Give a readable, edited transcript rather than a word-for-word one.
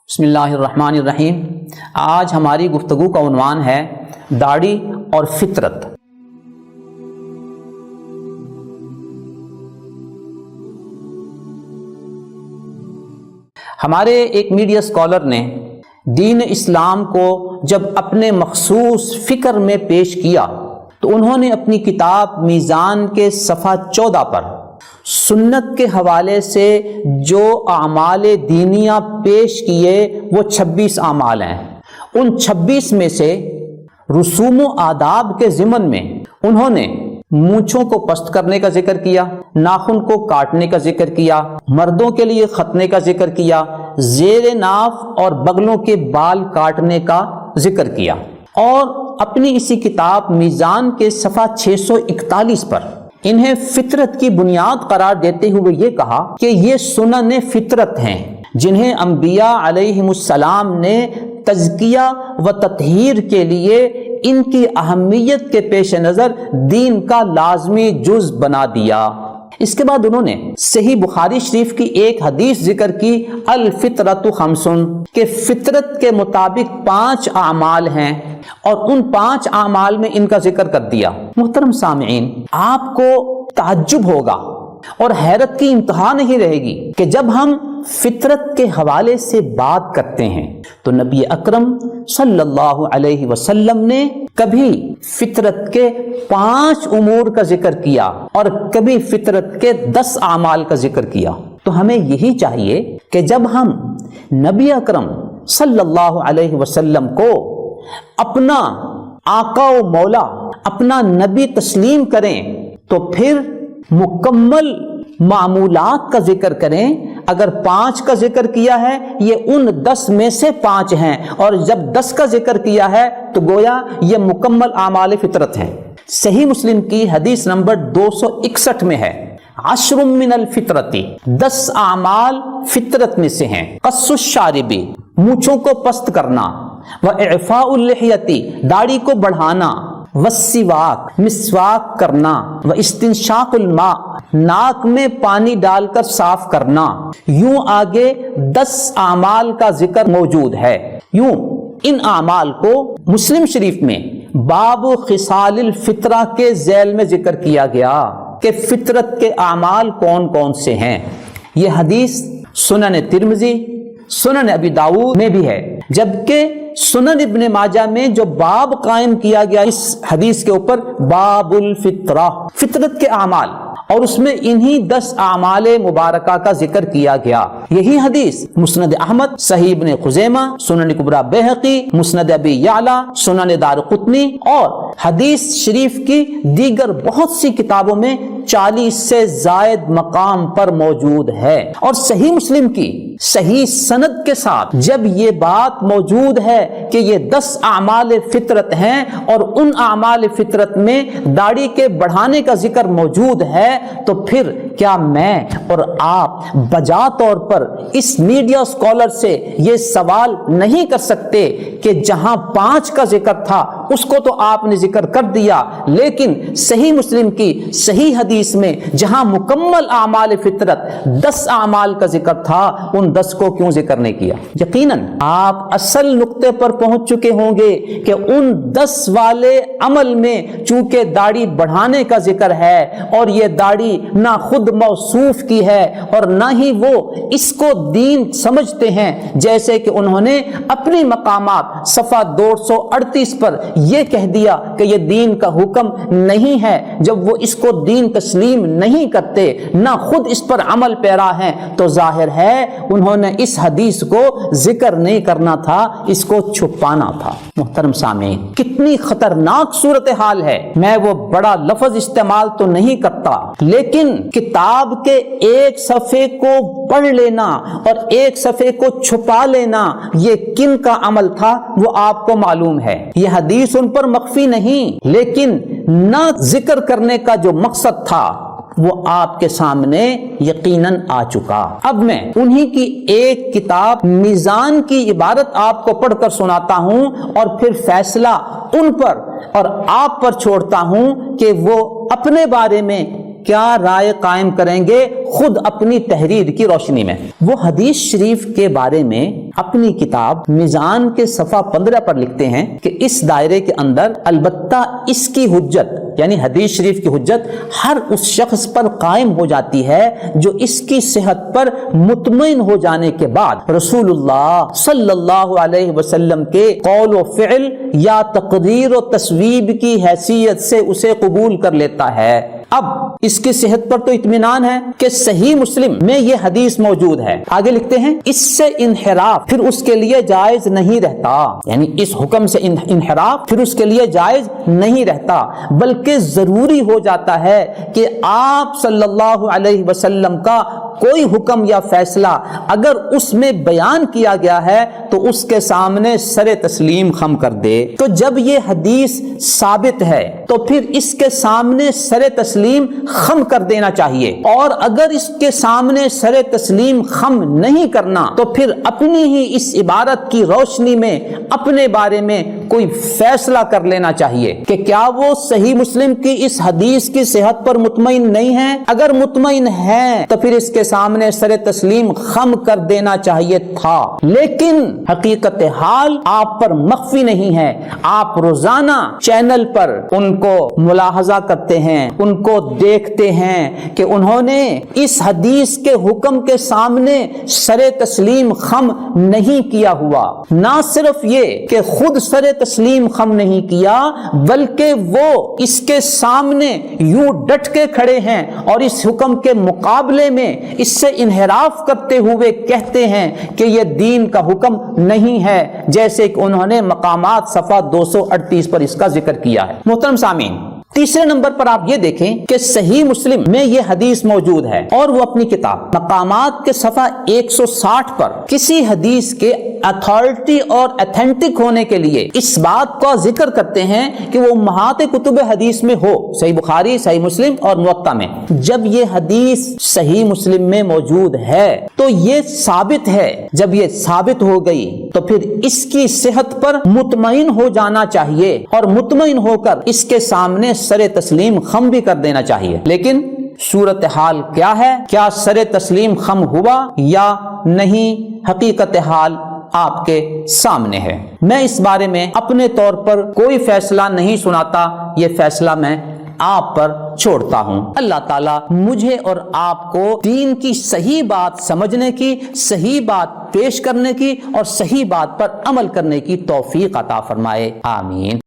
بسم اللہ الرحمن الرحیم۔ آج ہماری گفتگو کا عنوان ہے داڑھی اور فطرت۔ ہمارے ایک میڈیا اسکالر نے دین اسلام کو جب اپنے مخصوص فکر میں پیش کیا تو انہوں نے اپنی کتاب میزان کے صفحہ 14 پر سنت کے حوالے سے جو اعمال دینیہ پیش کیے وہ 26 اعمال ہیں۔ ان 26 میں سے رسوم و آداب کے ضمن میں انہوں نے مونچھوں کو پست کرنے کا ذکر کیا، ناخن کو کاٹنے کا ذکر کیا، مردوں کے لیے ختنے کا ذکر کیا، زیر ناف اور بغلوں کے بال کاٹنے کا ذکر کیا، اور اپنی اسی کتاب میزان کے صفحہ 641 پر انہیں فطرت کی بنیاد قرار دیتے ہوئے یہ کہا کہ یہ سنن فطرت ہیں جنہیں انبیاء علیہم السلام نے تزکیہ و تطہیر کے لیے ان کی اہمیت کے پیش نظر دین کا لازمی جز بنا دیا۔ اس کے بعد انہوں نے صحیح بخاری شریف کی ایک حدیث ذکر کی، الفطرۃ خمسن، کہ فطرت کے مطابق 5 اعمال ہیں، اور ان 5 اعمال میں ان کا ذکر کر دیا۔ محترم سامعین، آپ کو تعجب ہوگا اور حیرت کی انتہا نہیں رہے گی کہ جب ہم فطرت کے حوالے سے بات کرتے ہیں تو نبی اکرم صلی اللہ علیہ وسلم نے کبھی فطرت کے 5 امور کا ذکر کیا اور کبھی فطرت کے 10 اعمال کا ذکر کیا۔ تو ہمیں یہی چاہیے کہ جب ہم نبی اکرم صلی اللہ علیہ وسلم کو اپنا آقا و مولا، اپنا نبی تسلیم کریں تو پھر مکمل معمولات کا ذکر کریں۔ اگر 5 کا ذکر کیا ہے یہ ان 10 میں سے 5 ہیں، اور جب 10 کا ذکر کیا ہے تو گویا یہ مکمل اعمال فطرت ہیں۔ صحیح مسلم کی حدیث نمبر 261 میں ہے، 10 من الفطرتی، 10 اعمال فطرت میں سے ہیں۔ قص الشارب، مونچھوں کو پست کرنا، واعفاء اللحیتی، داڑھی کو بڑھانا، والسواک، مسواک کرنا، واستنشاق الماء، ناک میں پانی ڈال کر صاف کرنا۔ یوں آگے 10 اعمال کا ذکر موجود ہے۔ یوں ان اعمال کو مسلم شریف میں باب خصال الفطرہ کے ذیل میں ذکر کیا گیا کہ فطرت کے اعمال کون کون سے ہیں۔ یہ حدیث سنن ترمذی، سنن ابی داؤد میں بھی ہے، جبکہ سنن ابن ماجہ میں جو باب قائم کیا گیا اس حدیث کے اوپر، باب الفطرہ، فطرت کے اعمال، اور اس میں انہی 10 اعمال مبارکہ کا ذکر کیا گیا۔ یہی حدیث مسند احمد، صحیح ابن خزیمہ، سنن کبریٰ بیہقی، مسند ابی یعلا، سنن دارقطنی اور حدیث شریف کی دیگر بہت سی کتابوں میں 40 سے زائد مقام پر موجود ہے۔ اور صحیح مسلم کی صحیح سند کے ساتھ جب یہ بات موجود ہے کہ یہ 10 اعمال فطرت ہیں اور ان اعمال فطرت میں داڑھی کے بڑھانے کا ذکر موجود ہے، تو پھر کیا میں اور آپ بجا طور پر اس میڈیا اسکالر سے یہ سوال نہیں کر سکتے کہ جہاں 5 کا ذکر تھا اس کو تو آپ نے ذکر کر دیا، لیکن صحیح مسلم کی صحیح حدیث میں جہاں مکمل اعمال فطرت 10 اعمال کا ذکر تھا، ان 10 کو کیوں ذکر نہیں کیا؟ یقیناً آپ اصل نقطے پر پہنچ چکے ہوں گے کہ ان 10 والے عمل میں چونکہ داڑھی بڑھانے کا ذکر ہے، اور یہ داڑھی نہ خود موصوف کی ہے اور نہ ہی وہ اس کو دین سمجھتے ہیں، جیسے کہ انہوں نے اپنی مقامات صفحہ 238 پر یہ کہہ دیا کہ یہ دین کا حکم نہیں ہے۔ جب وہ اس کو دین تسلیم نہیں کرتے، نہ خود اس پر عمل پیرا ہیں، تو ظاہر ہے انہوں نے اس حدیث کو ذکر نہیں کرنا تھا، اس کو چھپانا تھا۔ محترم سامعین، کتنی خطرناک صورتحال ہے۔ میں وہ بڑا لفظ استعمال تو نہیں کرتا، لیکن کتاب کے ایک صفحے کو پڑھ لینا اور ایک صفحے کو چھپا لینا، یہ کن کا عمل تھا وہ آپ کو معلوم ہے۔ یہ حدیث ان پر مخفی نہیں، لیکن نہ ذکر کرنے کا جو مقصد تھا وہ آپ کے سامنے یقیناً آ چکا۔ اب میں انہی کی ایک کتاب میزان کی عبارت آپ کو پڑھ کر سناتا ہوں، اور پھر فیصلہ ان پر اور آپ پر چھوڑتا ہوں کہ وہ اپنے بارے میں کیا رائے قائم کریں گے خود اپنی تحریر کی روشنی میں۔ وہ حدیث شریف کے بارے میں اپنی کتاب میزان کے صفحہ 15 پر لکھتے ہیں کہ اس دائرے کے اندر البتہ اس کی حجت یعنی حدیث شریف کی حجت ہر اس شخص پر قائم ہو جاتی ہے جو اس کی صحت پر مطمئن ہو جانے کے بعد رسول اللہ صلی اللہ علیہ وسلم کے قول و فعل یا تقریر و تصویب کی حیثیت سے اسے قبول کر لیتا ہے۔ اب اس کی صحت پر تو اطمینان ہے کہ صحیح مسلم میں یہ حدیث موجود ہے۔ آگے لکھتے ہیں اس سے انحراف پھر اس کے لیے جائز نہیں رہتا، یعنی اس حکم سے انحراف پھر اس کے لیے جائز نہیں رہتا، بلکہ ضروری ہو جاتا ہے کہ آپ صلی اللہ علیہ وسلم کا کوئی حکم یا فیصلہ اگر اس میں بیان کیا گیا ہے تو اس کے سامنے سر تسلیم خم کر دے۔ تو جب یہ حدیث ثابت ہے تو پھر اس کے سامنے سر تسلیم خم کر دینا چاہیے، اور اگر اس کے سامنے سر تسلیم خم نہیں کرنا تو پھر اپنی ہی اس عبارت کی روشنی میں اپنے بارے میں کوئی فیصلہ کر لینا چاہیے کہ کیا وہ صحیح مسلم کی اس حدیث کی صحت پر مطمئن نہیں ہے۔ اگر مطمئن ہے تو پھر اس کے سامنے سر تسلیم خم کر دینا چاہیے تھا، لیکن حقیقت حال آپ پر مخفی نہیں ہے۔ آپ روزانہ چینل پر ان کو ملاحظہ کرتے ہیں، ان کو دیکھتے ہیں کہ انہوں نے اس حدیث کے حکم کے سامنے سر تسلیم خم نہیں کیا ہوا۔ نہ صرف یہ کہ خود سر تسلیم خم نہیں کیا، بلکہ وہ اس کے سامنے یوں ڈٹ کے کھڑے ہیں اور اس حکم کے مقابلے میں اس سے انحراف کرتے ہوئے کہتے ہیں کہ یہ دین کا حکم نہیں ہے، جیسے کہ انہوں نے مقامات صفحہ 238 پر اس کا ذکر کیا ہے۔ محترم سامعین، تیسرے نمبر پر آپ یہ دیکھیں کہ صحیح مسلم میں یہ حدیث موجود ہے، اور وہ اپنی کتاب مقامات کے صفحہ 160 پر کسی حدیث کے اتھارٹی اور ایتھینٹک ہونے کے لیے اس بات کا ذکر کرتے ہیں کہ وہ امہات کتب حدیث میں ہو، صحیح بخاری، صحیح مسلم اور موطا میں۔ جب یہ حدیث صحیح مسلم میں موجود ہے تو یہ ثابت ہے، جب یہ ثابت ہو گئی تو پھر اس کی صحت پر مطمئن ہو جانا چاہیے، اور مطمئن ہو کر اس کے سامنے سر تسلیم خم بھی کر دینا چاہیے۔ لیکن صورتحال کیا ہے؟ کیا سر تسلیم خم ہوا یا نہیں؟ حقیقت حال آپ کے سامنے ہے۔ میں اس بارے میں اپنے طور پر کوئی فیصلہ نہیں سناتا، یہ فیصلہ میں آپ پر چھوڑتا ہوں۔ اللہ تعالیٰ مجھے اور آپ کو دین کی صحیح بات سمجھنے کی، صحیح بات پیش کرنے کی اور صحیح بات پر عمل کرنے کی توفیق عطا فرمائے، آمین۔